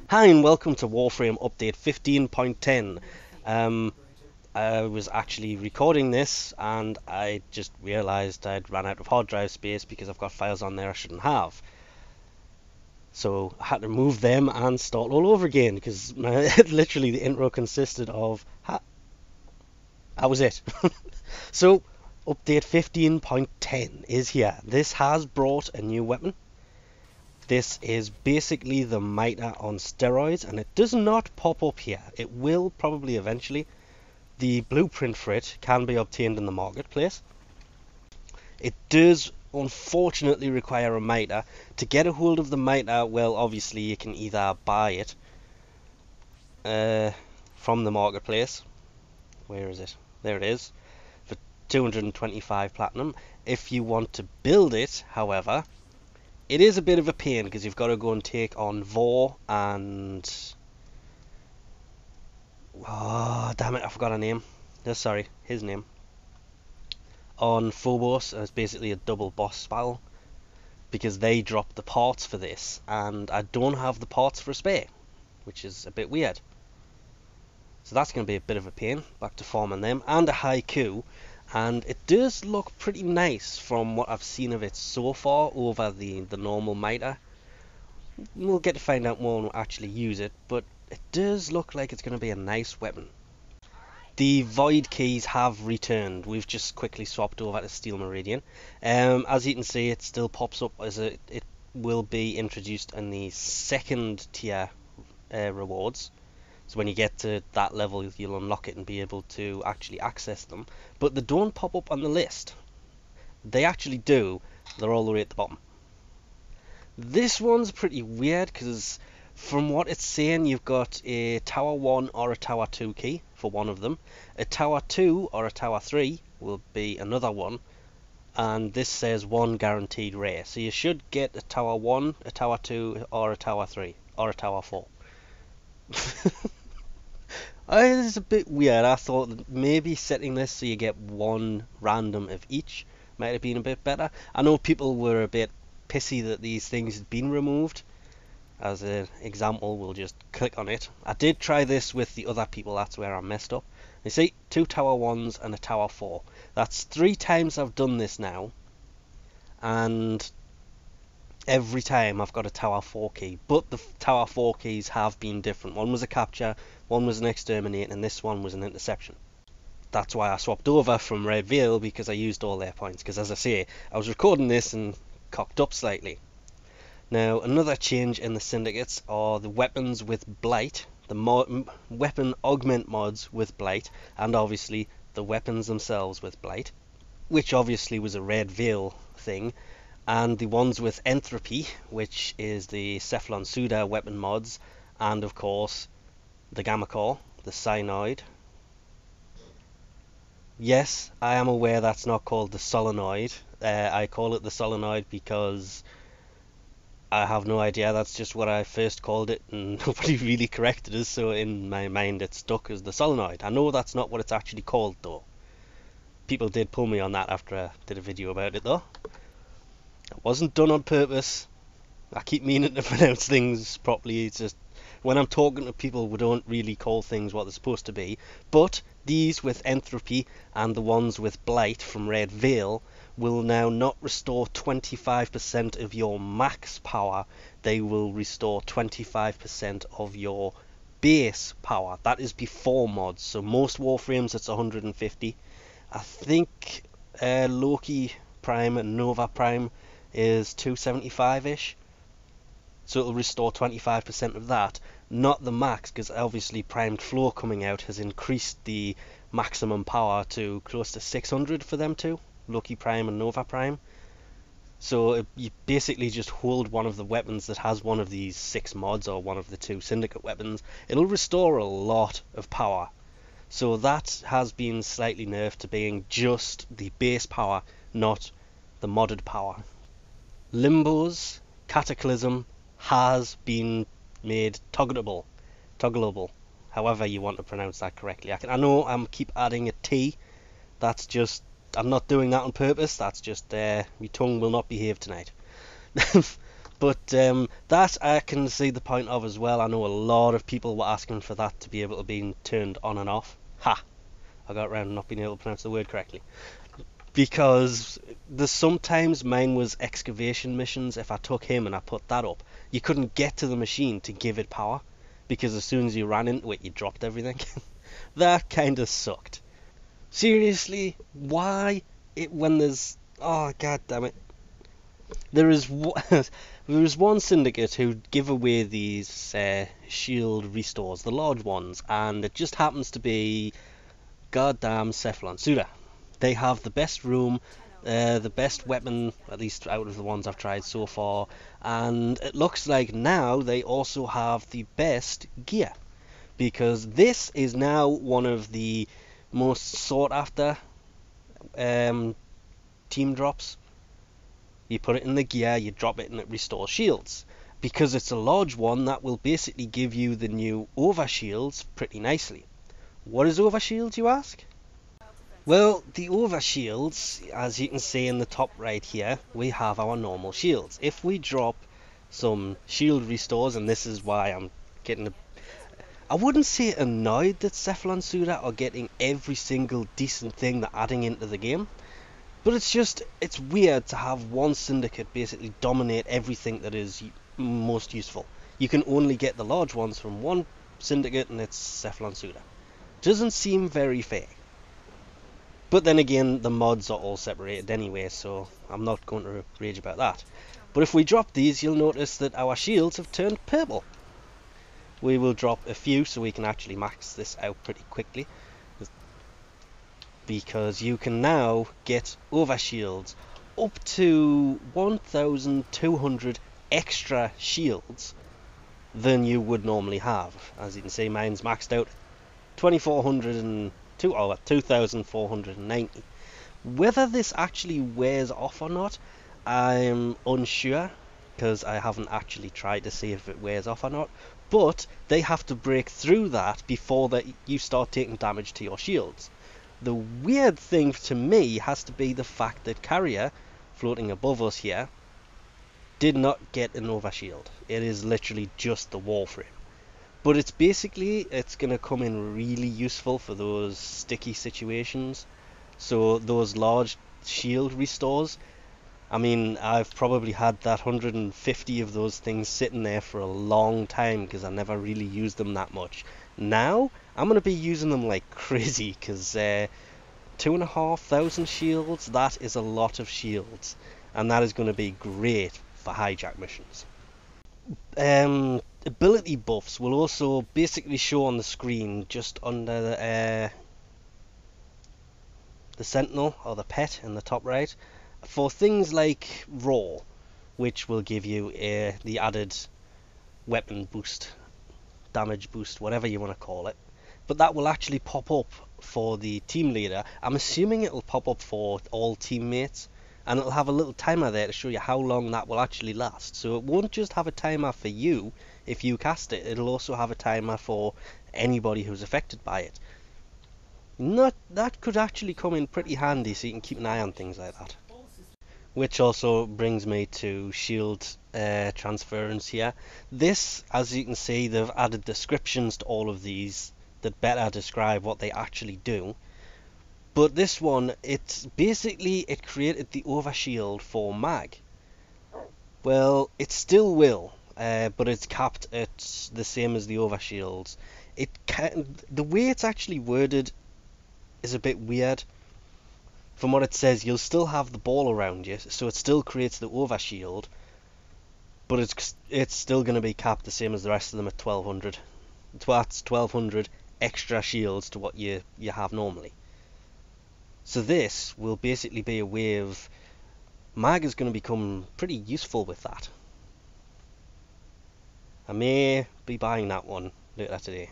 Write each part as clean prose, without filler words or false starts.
Hi and welcome to Warframe update 15.10. I was actually recording this and I just realised I'd run out of hard drive space because I've got files on there I shouldn't have. So I had to move them and start all over again because literally the intro consisted of that was it. So update 15.10 is here. This has brought a new weapon. This is basically the Mitre on steroids, and it does not pop up here. It will probably eventually. The blueprint for it can be obtained in the marketplace. It does unfortunately require a Mitre. To get a hold of the Mitre, well, obviously you can either buy it from the marketplace. Where is it? There it is. For 225 platinum. If you want to build it, however, it is a bit of a pain because you've got to go and take on Vor and... oh, damn it, I forgot her name. Sorry, his name. On Phobos, and it's basically a double boss battle because they dropped the parts for this and I don't have the parts for a spare, which is a bit weird. So that's going to be a bit of a pain, back to farming them, and a haiku. And it does look pretty nice from what I've seen of it so far over the normal Mitre. We'll get to find out more and actually use it, but it does look like it's going to be a nice weapon. The void keys have returned. We've just quickly swapped over to Steel Meridian. As you can see, it still pops up as it will be introduced in the second tier rewards. So when you get to that level, you'll unlock it and be able to actually access them. But they don't pop up on the list. They actually do. They're all the way at the bottom. This one's pretty weird because from what it's saying, you've got a Tower 1 or a Tower 2 key for one of them. A Tower 2 or a Tower 3 will be another one. And this says one guaranteed rare. So you should get a Tower 1, a Tower 2, or a Tower 3, or a Tower 4. It's a bit weird. I thought that maybe setting this so you get one random of each might have been a bit better. I know people were a bit pissy that these things had been removed. As an example, we'll just click on it. I did try this with the other people, that's where I messed up. You see, 2 Tower 1s and a Tower 4. That's 3 times I've done this now. And every time I've got a Tower 4 key, but the Tower 4 keys have been different. One was a capture, one was an exterminate, and this one was an interception. That's why I swapped over from Red Veil, because I used all their points, because as I say, I was recording this and cocked up slightly. Now, another change in the Syndicates are the weapons with Blight, the weapon augment mods with Blight, and obviously the weapons themselves with Blight, which obviously was a Red Veil thing. And the ones with Entropy, which is the Cephalon Suda weapon mods, and of course the Gamma Core, the Cyanoid. Yes, I am aware that's not called the Solenoid. I call it the Solenoid because I have no idea, that's just what I first called it and nobody really corrected us, so in my mind it stuck as the Solenoid. I know that's not what it's actually called though. People did pull me on that after I did a video about it though. It wasn't done on purpose. I keep meaning to pronounce things properly. It's just when I'm talking to people, we don't really call things what they're supposed to be. But these with Entropy and the ones with Blight from Red Veil will now not restore 25% of your max power. They will restore 25% of your base power. That is before mods. So most Warframes it's 150. I think Loki Prime and Nova Prime is 275-ish, so it'll restore 25% of that, not the max, because obviously Primed Flow coming out has increased the maximum power to close to 600 for them two, Loki Prime and Nova Prime. So you basically just hold one of the weapons that has one of these 6 mods or one of the 2 Syndicate weapons, it'll restore a lot of power. So that has been slightly nerfed to being just the base power, not the modded power. Limbo's Cataclysm has been made toggleable, however you want to pronounce that correctly. I know I'm keep adding a T, that's just, I'm not doing that on purpose, that's just, my tongue will not behave tonight. But that I can see the point of as well. I know a lot of people were asking for that to be able to be turned on and off. Ha! I got around not being able to pronounce the word correctly. Because there's sometimes mine was excavation missions. If I took him and I put that up, you couldn't get to the machine to give it power. Because as soon as you ran into it, you dropped everything. That kind of sucked. Seriously, why? When there's... Oh, god damn it. There is there is one syndicate who give away these shield restores, the large ones, and it just happens to be goddamn Cephalon Suda. They have the best room, the best weapon, at least out of the ones I've tried so far, and it looks like now they also have the best gear, because this is now one of the most sought after team drops. You put it in the gear, you drop it, and it restores shields. Because it's a large one, that will basically give you the new Overshields pretty nicely. What is Overshields, you ask? Well, the Overshields, as you can see in the top right here, we have our normal shields. If we drop some shield restores, and this is why I'm getting I wouldn't say annoyed that Cephalon Suda are getting every single decent thing they're adding into the game. But it's weird to have one syndicate basically dominate everything that is most useful. You can only get the large ones from one syndicate, and it's Cephalon Suda. Doesn't seem very fair. But then again, the mods are all separated anyway, so I'm not going to rage about that. But if we drop these, you'll notice that our shields have turned purple. We will drop a few so we can actually max this out pretty quickly. Because you can now get Overshields up to 1,200 extra shields than you would normally have. As you can see, mine's maxed out 2,490. Whether this actually wears off or not, I'm unsure, because I haven't actually tried to see if it wears off or not. But they have to break through that before that you start taking damage to your shields. The weird thing to me has to be the fact that Carrier, floating above us here, did not get an Overshield. It is literally just the Warframe. But it's going to come in really useful for those sticky situations. So those large shield restores, I mean, I've probably had that 150 of those things sitting there for a long time because I never really used them that much. Now, I'm going to be using them like crazy because 2,500 shields, that is a lot of shields. And that is going to be great for hijack missions. Ability buffs will also basically show on the screen just under the sentinel or the pet in the top right for things like raw, which will give you the added weapon boost, damage boost, whatever you want to call it. But that will actually pop up for the team leader. I'm assuming it'll pop up for all teammates, and it'll have a little timer there to show you how long that will actually last. So it won't just have a timer for you if you cast it, it'll also have a timer for anybody who's affected by it. That could actually come in pretty handy, so you can keep an eye on things like that. Which also brings me to shield transference here. This, as you can see, they've added descriptions to all of these that better describe what they actually do. But this one, it created the Overshield for Mag. Well, it still will, but it's capped at the same as the Overshields. The way it's actually worded is a bit weird. From what it says, you'll still have the ball around you, so it still creates the Overshield, but it's still going to be capped the same as the rest of them at 1,200. That's 1,200 extra shields to what you have normally. So this will basically be a way of... Mag is going to become pretty useful with that. I may be buying that one later today.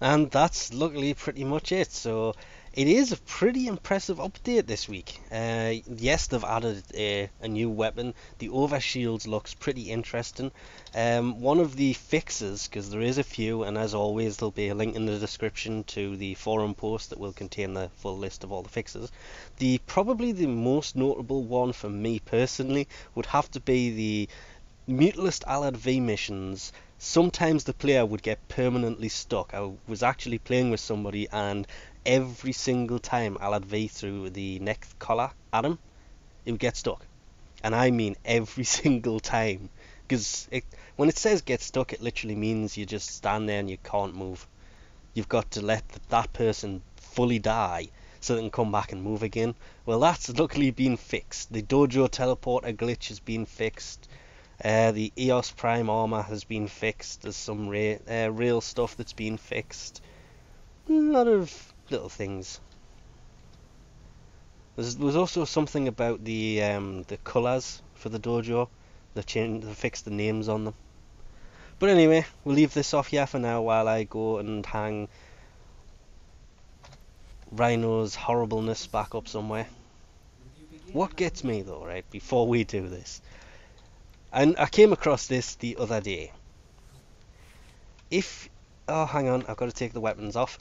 And that's luckily pretty much it. So it is a pretty impressive update this week. Yes, they've added a new weapon. The Overshields looks pretty interesting. One of the fixes, because there is a few, and as always there'll be a link in the description to the forum post that will contain the full list of all the fixes. Probably the most notable one for me personally would have to be the Mutalist Alad V missions, sometimes the player would get permanently stuck. I was actually playing with somebody, and every single time Alad V threw the neck collar at him, it would get stuck. And I mean every single time. Because when it says get stuck, it literally means you just stand there and you can't move. You've got to let that person fully die so they can come back and move again. Well, that's luckily been fixed. The dojo teleporter glitch has been fixed. The EOS Prime armor has been fixed. There's some real stuff that's been fixed. A lot of little things. There's also something about the colours for the dojo. They fixed the names on them. But anyway, we'll leave this off here for now while I go and hang Rhino's horribleness back up somewhere. What gets me though, right, before we do this, and I came across this the other day. Oh, hang on, I've got to take the weapons off.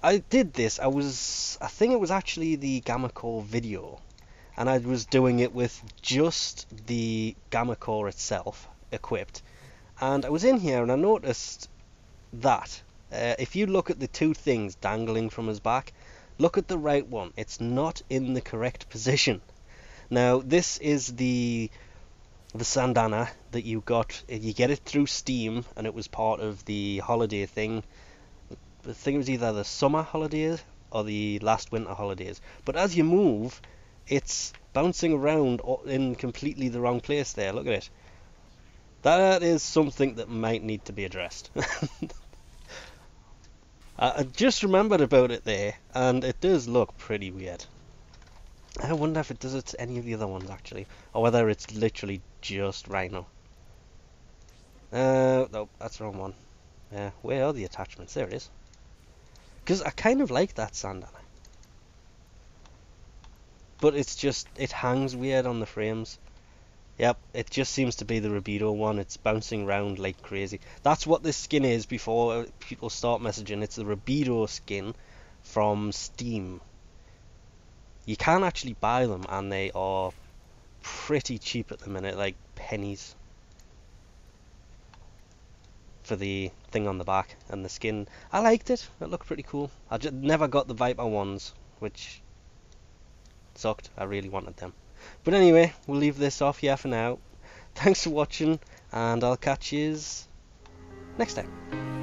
I did this, I think it was actually the Gamma Core video, and I was doing it with just the Gamma Core itself equipped, and I was in here and I noticed that if you look at the two things dangling from his back, look at the right one, it's not in the correct position. Now this is the sandana that you get it through Steam, and it was part of the holiday thing. I think it was either the summer holidays or the last winter holidays. But as you move, it's bouncing around in completely the wrong place there. Look at it. That is something that might need to be addressed. I just remembered about it there, and it does look pretty weird. I wonder if it does it to any of the other ones actually, or whether it's literally just Rhino. No, that's the wrong one. Where are the attachments? There it is. Because I kind of like that sandana, but it hangs weird on the frames. Yep, it just seems to be the Rabido one. It's bouncing around like crazy. That's what this skin is before people start messaging. It's the Rabido skin from Steam. You can actually buy them, and they are pretty cheap at the minute, like pennies for the thing on the back and the skin. I liked it. It looked pretty cool. I just never got the Viper ones, which sucked. I really wanted them. But anyway, we'll leave this off here for now. Thanks for watching, and I'll catch yous next time.